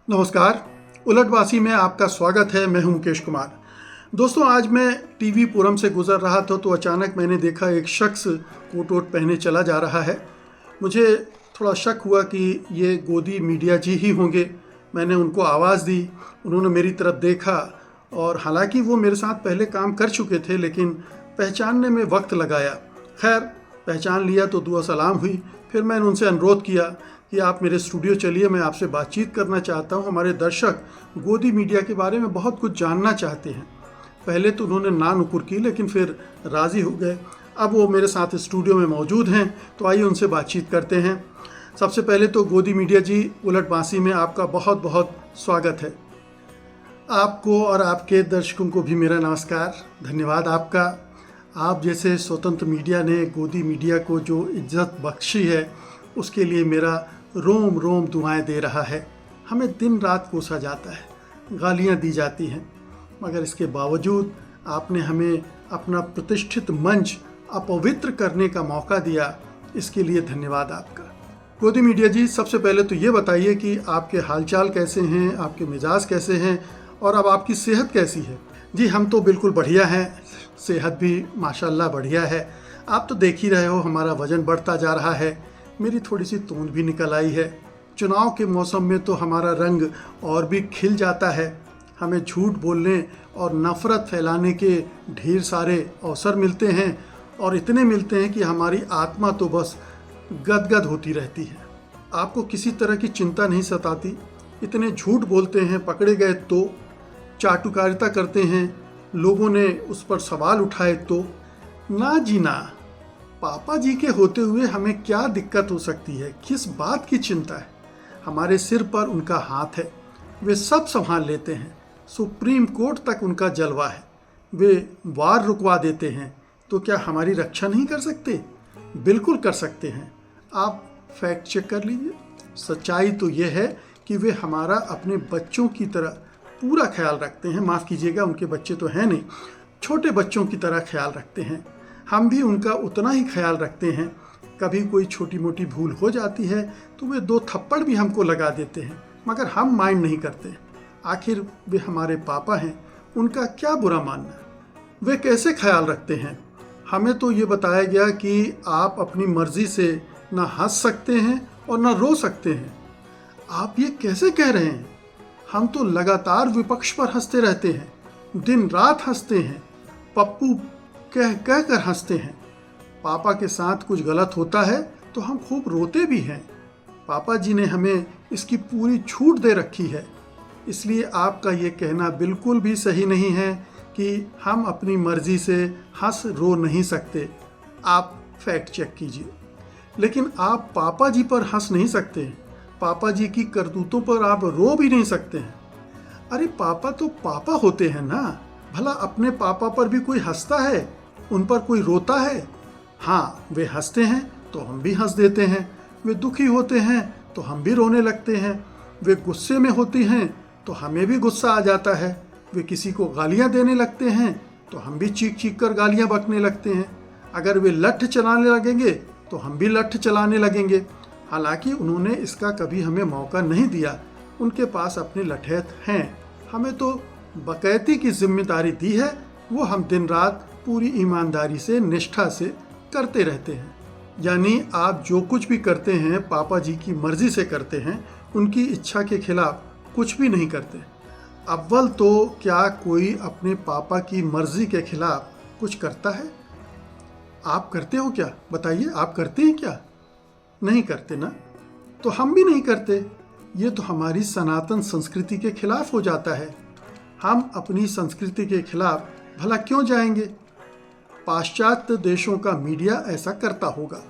नमस्कार। उलटवासी में आपका स्वागत है। मैं हूं मुकेश कुमार। दोस्तों, आज मैं टीवी पुरम से गुजर रहा था तो अचानक मैंने देखा एक शख्स कोट वोट पहने चला जा रहा है। मुझे थोड़ा शक हुआ कि ये गोदी मीडिया जी ही होंगे। मैंने उनको आवाज़ दी, उन्होंने मेरी तरफ देखा और हालांकि वो मेरे साथ पहले काम कर चुके थे लेकिन पहचानने में वक्त लगाया। खैर, पहचान लिया तो दुआ सलाम हुई। फिर मैंने उनसे अनुरोध किया कि आप मेरे स्टूडियो चलिए, मैं आपसे बातचीत करना चाहता हूँ। हमारे दर्शक गोदी मीडिया के बारे में बहुत कुछ जानना चाहते हैं। पहले तो उन्होंने ना नुकुर की लेकिन फिर राज़ी हो गए। अब वो मेरे साथ स्टूडियो में मौजूद हैं, तो आइए उनसे बातचीत करते हैं। सबसे पहले तो गोदी मीडिया जी, उलटवासी में आपका बहुत बहुत स्वागत है। आपको और आपके दर्शकों को भी मेरा नमस्कार। धन्यवाद आपका। आप जैसे स्वतंत्र मीडिया ने गोदी मीडिया को जो इज्जत बख्शी है उसके लिए मेरा रोम रोम दुआएं दे रहा है। हमें दिन रात कोसा जाता है, गालियां दी जाती हैं, मगर इसके बावजूद आपने हमें अपना प्रतिष्ठित मंच अपवित्र करने का मौका दिया। इसके लिए धन्यवाद आपका। गोदी मीडिया जी, सबसे पहले तो ये बताइए कि आपके हालचाल कैसे हैं, आपके मिजाज कैसे हैं और अब आपकी सेहत कैसी है? जी, हम तो बिल्कुल बढ़िया हैं, सेहत भी माशाल्लाह बढ़िया है। आप तो देख ही रहे हो, हमारा वज़न बढ़ता जा रहा है, मेरी थोड़ी सी तोंद भी निकल आई है। चुनाव के मौसम में तो हमारा रंग और भी खिल जाता है। हमें झूठ बोलने और नफ़रत फैलाने के ढेर सारे अवसर मिलते हैं और इतने मिलते हैं कि हमारी आत्मा तो बस गदगद होती रहती है। आपको किसी तरह की चिंता नहीं सताती? इतने झूठ बोलते हैं, पकड़े गए तो, चाटुकारिता करते हैं, लोगों ने उस पर सवाल उठाए तो। ना जी ना, पापा जी के होते हुए हमें क्या दिक्कत हो सकती है? किस बात की चिंता है? हमारे सिर पर उनका हाथ है, वे सब संभाल लेते हैं। सुप्रीम कोर्ट तक उनका जलवा है, वे वार रुकवा देते हैं। तो क्या हमारी रक्षा नहीं कर सकते? बिल्कुल कर सकते हैं। आप फैक्ट चेक कर लीजिए। सच्चाई तो ये है कि वे हमारा अपने बच्चों की तरह पूरा ख्याल रखते हैं। माफ़ कीजिएगा, उनके बच्चे तो हैं नहीं, छोटे बच्चों की तरह ख्याल रखते हैं। हम भी उनका उतना ही ख्याल रखते हैं। कभी कोई छोटी मोटी भूल हो जाती है तो वे 2 थप्पड़ भी हमको लगा देते हैं, मगर हम माइंड नहीं करते। आखिर वे हमारे पापा हैं, उनका क्या बुरा मानना? वे कैसे ख्याल रखते हैं? हमें तो ये बताया गया कि आप अपनी मर्जी से ना हंस सकते हैं और ना रो सकते हैं। आप ये कैसे कह रहे हैं? हम तो लगातार विपक्ष पर हंसते रहते हैं, दिन रात हंसते हैं, पप्पू कह कह कर हंसते हैं। पापा के साथ कुछ गलत होता है तो हम खूब रोते भी हैं। पापा जी ने हमें इसकी पूरी छूट दे रखी है, इसलिए आपका ये कहना बिल्कुल भी सही नहीं है कि हम अपनी मर्जी से हंस रो नहीं सकते। आप फैक्ट चेक कीजिए। लेकिन आप पापा जी पर हंस नहीं सकते, पापा जी की करतूतों पर आप रो भी नहीं सकते हैं। अरे पापा तो पापा होते हैं ना। भला अपने पापा पर भी कोई हंसता है, उन पर कोई रोता है? हाँ, वे हंसते हैं तो हम भी हंस देते हैं, वे दुखी होते हैं तो हम भी रोने लगते हैं, वे गुस्से में होती हैं तो हमें भी गुस्सा आ जाता है, वे किसी को गालियाँ देने लगते हैं तो हम भी चीख चीख कर गालियाँ बकने लगते हैं। अगर वे लठ चलाने लगेंगे तो हम भी लठ चलाने लगेंगे। हालांकि उन्होंने इसका कभी हमें मौका नहीं दिया, उनके पास अपने लठैत हैं। हमें तो बकैती की जिम्मेदारी दी है, वो हम दिन रात पूरी ईमानदारी से, निष्ठा से करते रहते हैं। यानी आप जो कुछ भी करते हैं पापा जी की मर्जी से करते हैं, उनकी इच्छा के खिलाफ कुछ भी नहीं करते। अव्वल तो क्या कोई अपने पापा की मर्जी के खिलाफ कुछ करता है? आप करते हो क्या? बताइए, आप करते हैं क्या? नहीं करते ना, तो हम भी नहीं करते। ये तो हमारी सनातन संस्कृति के खिलाफ हो जाता है। हम अपनी संस्कृति के खिलाफ भला क्यों जाएंगे? पाश्चात्य देशों का मीडिया ऐसा करता होगा,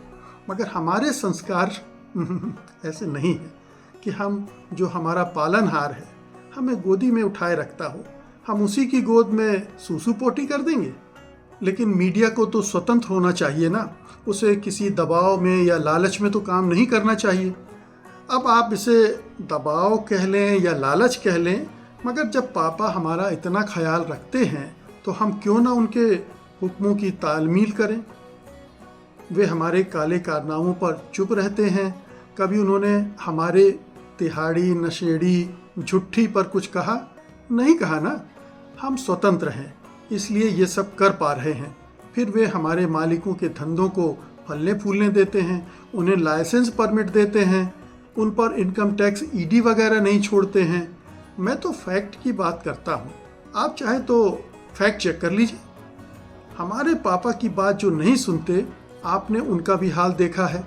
मगर हमारे संस्कार ऐसे नहीं है कि हम, जो हमारा पालनहार है, हमें गोदी में उठाए रखता हो, हम उसी की गोद में सूसू पोटी कर देंगे। लेकिन मीडिया को तो स्वतंत्र होना चाहिए ना, उसे किसी दबाव में या लालच में तो काम नहीं करना चाहिए। अब आप इसे दबाव कह लें या लालच कह लें, मगर जब पापा हमारा इतना ख्याल रखते हैं तो हम क्यों ना उनके हुक्मों की तालमील करें। वे हमारे काले कारनामों पर चुप रहते हैं। कभी उन्होंने हमारे तिहाड़ी, नशेड़ी झुट्ठी पर कुछ कहा? नहीं कहा ना। हम स्वतंत्र हैं, इसलिए ये सब कर पा रहे हैं। फिर वे हमारे मालिकों के धंधों को फलने फूलने देते हैं, उन्हें लाइसेंस परमिट देते हैं, उन पर इनकम टैक्स ईडी वगैरह नहीं छोड़ते हैं। मैं तो फैक्ट की बात करता हूँ, आप चाहे तो फैक्ट चेक कर लीजिए। हमारे पापा की बात जो नहीं सुनते, आपने उनका भी हाल देखा है।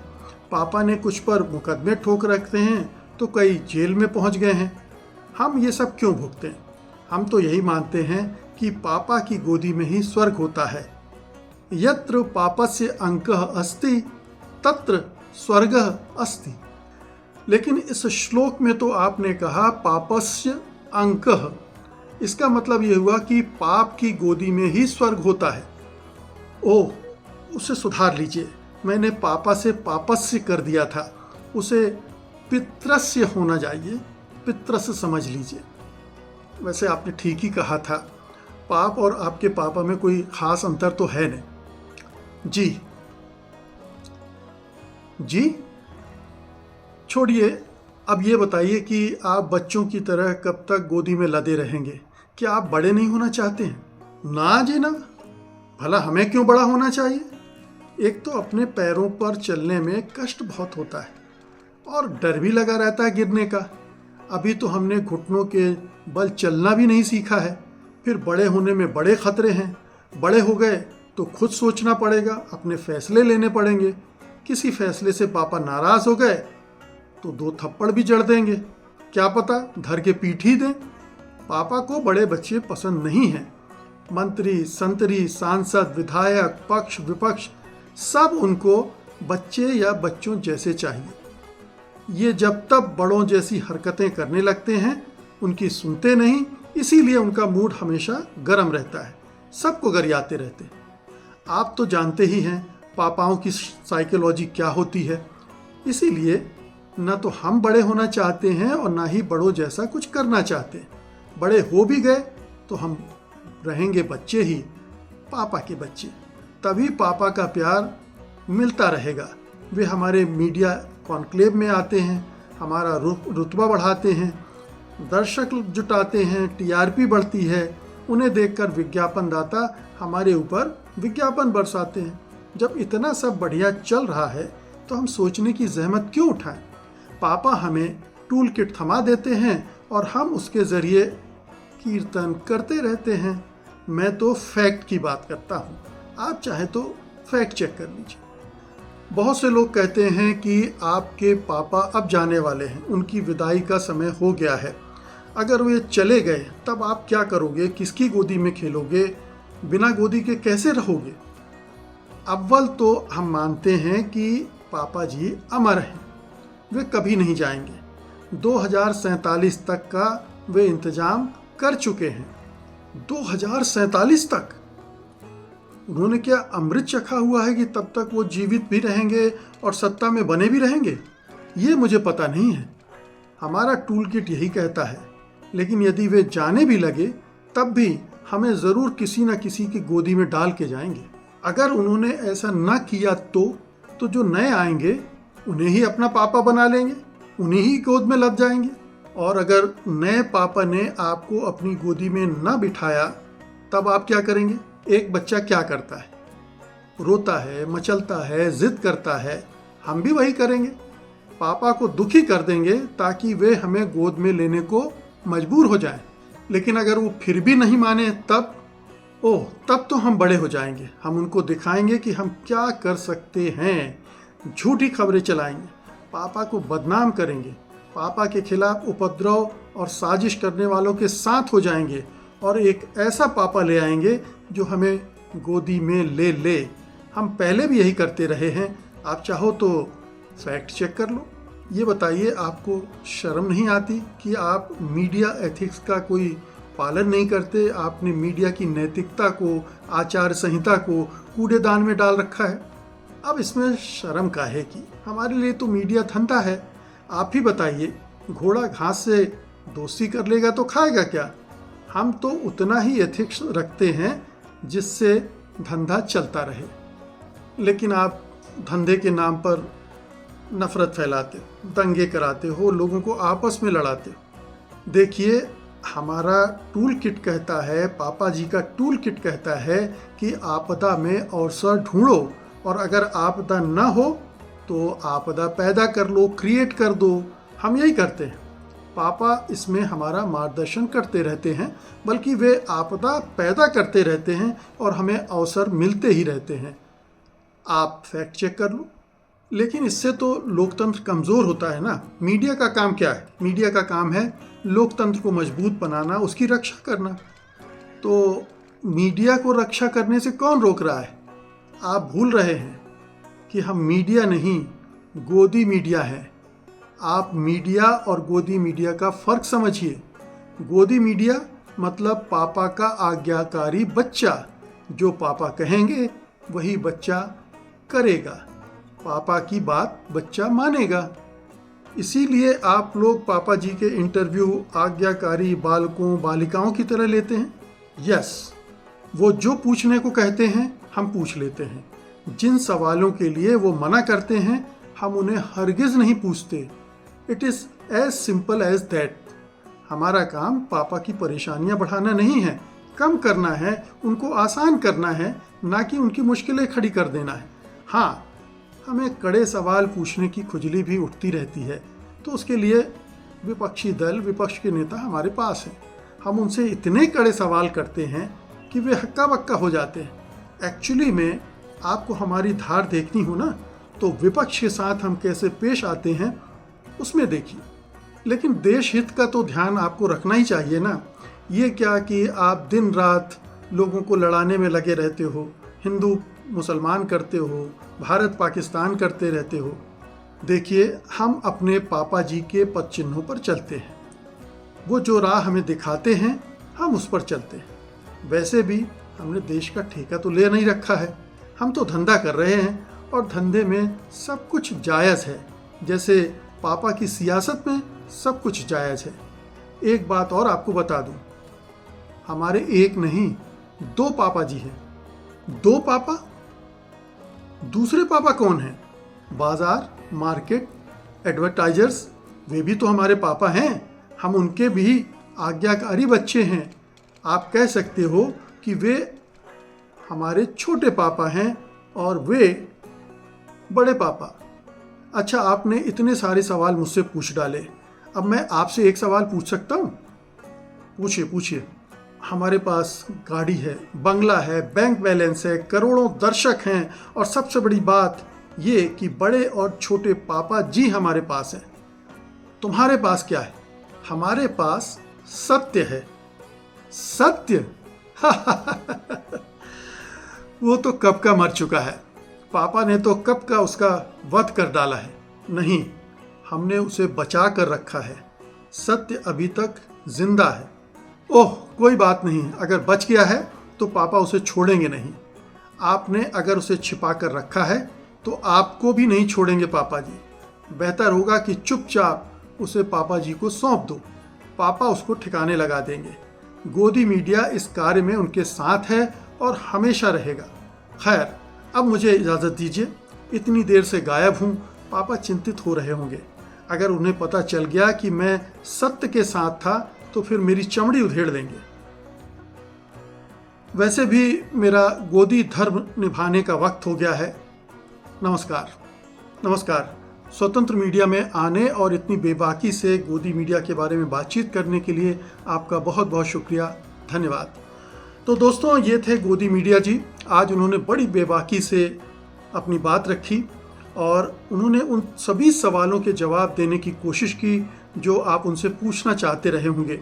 पापा ने कुछ पर मुकदमे ठोक रखते हैं तो कई जेल में पहुंच गए हैं। हम ये सब क्यों भुगते हैं? हम तो यही मानते हैं कि पापा की गोदी में ही स्वर्ग होता है। यत्र पापस्य अंकः अस्ति तत्र स्वर्गः अस्ति। लेकिन इस श्लोक में तो आपने कहा पापस्य अंकः, इसका मतलब ये हुआ कि पाप की गोदी में ही स्वर्ग होता है। ओह, उसे सुधार लीजिए, मैंने पापा से पापस्य कर दिया था, उसे पितृस्य होना चाहिए, पितृस्य समझ लीजिए। वैसे आपने ठीक ही कहा था, पाप और आपके पापा में कोई खास अंतर तो है नहीं। जी छोड़िए, अब ये बताइए कि आप बच्चों की तरह कब तक गोदी में लदे रहेंगे? क्या आप बड़े नहीं होना चाहते हैं? ना जी ना, भला हमें क्यों बड़ा होना चाहिए? एक तो अपने पैरों पर चलने में कष्ट बहुत होता है और डर भी लगा रहता है गिरने का। अभी तो हमने घुटनों के बल चलना भी नहीं सीखा है, फिर बड़े होने में बड़े खतरे हैं। बड़े हो गए तो खुद सोचना पड़ेगा, अपने फैसले लेने पड़ेंगे। किसी फैसले से पापा नाराज़ हो गए तो 2 थप्पड़ भी जड़ देंगे, क्या पता धर के पीट ही दें। पापा को बड़े बच्चे पसंद नहीं हैं। मंत्री, संतरी, सांसद, विधायक, पक्ष विपक्ष सब उनको बच्चे या बच्चों जैसे चाहिए। ये जब तब बड़ों जैसी हरकतें करने लगते हैं, उनकी सुनते नहीं, इसीलिए उनका मूड हमेशा गर्म रहता है, सबको गरियाते रहते हैं। आप तो जानते ही हैं पापाओं की साइकोलॉजी क्या होती है। इसीलिए न तो हम बड़े होना चाहते हैं और ना ही बड़ों जैसा कुछ करना चाहते हैं। बड़े हो भी गए तो हम रहेंगे बच्चे ही, पापा के बच्चे। तभी पापा का प्यार मिलता रहेगा। वे हमारे मीडिया कॉन्क्लेव में आते हैं, हमारा रुतबा बढ़ाते हैं, दर्शक जुटाते हैं, टीआरपी बढ़ती है। उन्हें देखकर विज्ञापनदाता हमारे ऊपर विज्ञापन बरसाते हैं। जब इतना सब बढ़िया चल रहा है तो हम सोचने की जहमत क्यों उठाएं? पापा हमें टूल किट थमा देते हैं और हम उसके ज़रिए कीर्तन करते रहते हैं। मैं तो फैक्ट की बात करता हूँ, आप चाहे तो फैक्ट चेक कर लीजिए। बहुत से लोग कहते हैं कि आपके पापा अब जाने वाले हैं, उनकी विदाई का समय हो गया है। अगर वे चले गए तब आप क्या करोगे? किसकी गोदी में खेलोगे? बिना गोदी के कैसे रहोगे? अव्वल तो हम मानते हैं कि पापा जी अमर हैं, वे कभी नहीं जाएंगे। 2047 तक का वे इंतजाम कर चुके हैं। 2047 तक? उन्होंने क्या अमृत चखा हुआ है कि तब तक वो जीवित भी रहेंगे और सत्ता में बने भी रहेंगे? ये मुझे पता नहीं है। हमारा टूल किट यही कहता है। लेकिन यदि वे जाने भी लगे तब भी हमें ज़रूर किसी न किसी की गोदी में डाल के जाएंगे। अगर उन्होंने ऐसा न किया तो जो नए आएंगे उन्हें ही अपना पापा बना लेंगे, उन्हीं ही गोद में लग जाएंगे। और अगर नए पापा ने आपको अपनी गोदी में न बिठाया तब आप क्या करेंगे? एक बच्चा क्या करता है? रोता है, मचलता है, जिद करता है। हम भी वही करेंगे, पापा को दुखी कर देंगे ताकि वे हमें गोद में लेने को मजबूर हो जाएं। लेकिन अगर वो फिर भी नहीं माने तब तो हम बड़े हो जाएंगे। हम उनको दिखाएंगे कि हम क्या कर सकते हैं। झूठी खबरें चलाएंगे, पापा को बदनाम करेंगे, पापा के खिलाफ उपद्रव और साजिश करने वालों के साथ हो जाएंगे और एक ऐसा पापा ले आएंगे जो हमें गोदी में ले ले। हम पहले भी यही करते रहे हैं। आप चाहो तो फैक्ट चेक कर लो। ये बताइए, आपको शर्म नहीं आती कि आप मीडिया एथिक्स का कोई पालन नहीं करते? आपने मीडिया की नैतिकता को, आचार संहिता को कूड़ेदान में डाल रखा है। अब इसमें शर्म काहे की? हमारे लिए तो मीडिया धंधा है। आप ही बताइए, घोड़ा घास से दोस्ती कर लेगा तो खाएगा क्या? हम तो उतना ही एथिक्स रखते हैं जिससे धंधा चलता रहे। लेकिन आप धंधे के नाम पर नफरत फैलाते, दंगे कराते हो, लोगों को आपस में लड़ाते हो। देखिए, हमारा टूल किट कहता है, पापा जी का टूल किट कहता है कि आपदा में अवसर ढूंढो, और अगर आपदा ना हो तो आपदा पैदा कर लो, क्रिएट कर दो। हम यही करते हैं। पापा इसमें हमारा मार्गदर्शन करते रहते हैं, बल्कि वे आपदा पैदा करते रहते हैं और हमें अवसर मिलते ही रहते हैं। आप फैक्ट चेक कर लो। लेकिन इससे तो लोकतंत्र कमज़ोर होता है ना। मीडिया का काम क्या है? मीडिया का काम है लोकतंत्र को मजबूत बनाना, उसकी रक्षा करना। तो मीडिया को रक्षा करने से कौन रोक रहा है? आप भूल रहे हैं कि हम मीडिया नहीं, गोदी मीडिया है। आप मीडिया और गोदी मीडिया का फ़र्क समझिए। गोदी मीडिया मतलब पापा का आज्ञाकारी बच्चा। जो पापा कहेंगे वही बच्चा करेगा, पापा की बात बच्चा मानेगा। इसीलिए आप लोग पापा जी के इंटरव्यू आज्ञाकारी बालकों बालिकाओं की तरह लेते हैं। यस, वो जो पूछने को कहते हैं हम पूछ लेते हैं। जिन सवालों के लिए वो मना करते हैं हम उन्हें हरगिज़ नहीं पूछते। It is as simple as that. हमारा काम पापा की परेशानियां बढ़ाना नहीं है, कम करना है, उनको आसान करना है, ना कि उनकी मुश्किलें खड़ी कर देना है। हाँ, हमें कड़े सवाल पूछने की खुजली भी उठती रहती है, तो उसके लिए विपक्षी दल, विपक्ष के नेता हमारे पास हैं। हम उनसे इतने कड़े सवाल करते हैं कि वे हक्का बक्का हो जाते हैं। एक्चुअली में आपको हमारी धार देखनी हो ना, तो विपक्ष के साथ हम कैसे पेश आते हैं उसमें देखिए। लेकिन देश हित का तो ध्यान आपको रखना ही चाहिए ना। ये क्या कि आप दिन रात लोगों को लड़ाने में लगे रहते हो, हिंदू मुसलमान करते हो, भारत पाकिस्तान करते रहते हो। देखिए, हम अपने पापा जी के पद चिन्हों पर चलते हैं। वो जो राह हमें दिखाते हैं हम उस पर चलते हैं। वैसे भी हमने देश का ठेका तो ले नहीं रखा है, हम तो धंधा कर रहे हैं, और धंधे में सब कुछ जायज़ है। जैसे पापा की सियासत में सब कुछ जायज़ है। एक बात और आपको बता दूं, हमारे एक नहीं 2 पापा जी हैं। 2 पापा? दूसरे पापा कौन हैं? बाजार, मार्केट, एडवर्टाइजर्स, वे भी तो हमारे पापा हैं। हम उनके भी आज्ञाकारी बच्चे हैं। आप कह सकते हो कि वे हमारे छोटे पापा हैं और वे बड़े पापा। अच्छा, आपने इतने सारे सवाल मुझसे पूछ डाले, अब मैं आपसे एक सवाल पूछ सकता हूँ? पूछिए पूछिए। हमारे पास गाड़ी है, बंगला है, बैंक बैलेंस है, करोड़ों दर्शक हैं, और सबसे बड़ी बात ये कि बड़े और छोटे पापा जी हमारे पास हैं। तुम्हारे पास क्या है? हमारे पास सत्य है। सत्य? वो तो कब का मर चुका है। पापा ने तो कब का उसका वध कर डाला है। नहीं, हमने उसे बचा कर रखा है। सत्य अभी तक जिंदा है। ओह, कोई बात नहीं, अगर बच गया है तो पापा उसे छोड़ेंगे नहीं। आपने अगर उसे छिपा कर रखा है तो आपको भी नहीं छोड़ेंगे पापा जी। बेहतर होगा कि चुपचाप उसे पापा जी को सौंप दो, पापा उसको ठिकाने लगा देंगे। गोदी मीडिया इस कार्य में उनके साथ है और हमेशा रहेगा। खैर, अब मुझे इजाज़त दीजिए, इतनी देर से गायब हूँ, पापा चिंतित हो रहे होंगे। अगर उन्हें पता चल गया कि मैं सत्य के साथ था तो फिर मेरी चमड़ी उधेड़ देंगे। वैसे भी मेरा गोदी धर्म निभाने का वक्त हो गया है। नमस्कार। नमस्कार। स्वतंत्र मीडिया में आने और इतनी बेबाकी से गोदी मीडिया के बारे में बातचीत करने के लिए आपका बहुत बहुत शुक्रिया, धन्यवाद। तो दोस्तों, ये थे गोदी मीडिया जी। आज उन्होंने बड़ी बेबाकी से अपनी बात रखी और उन्होंने उन सभी सवालों के जवाब देने की कोशिश की जो आप उनसे पूछना चाहते रहे होंगे।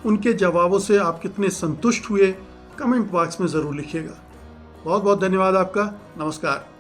उनके जवाबों से आप कितने संतुष्ट हुए, कमेंट बॉक्स में ज़रूर लिखिएगा। बहुत बहुत धन्यवाद आपका। नमस्कार।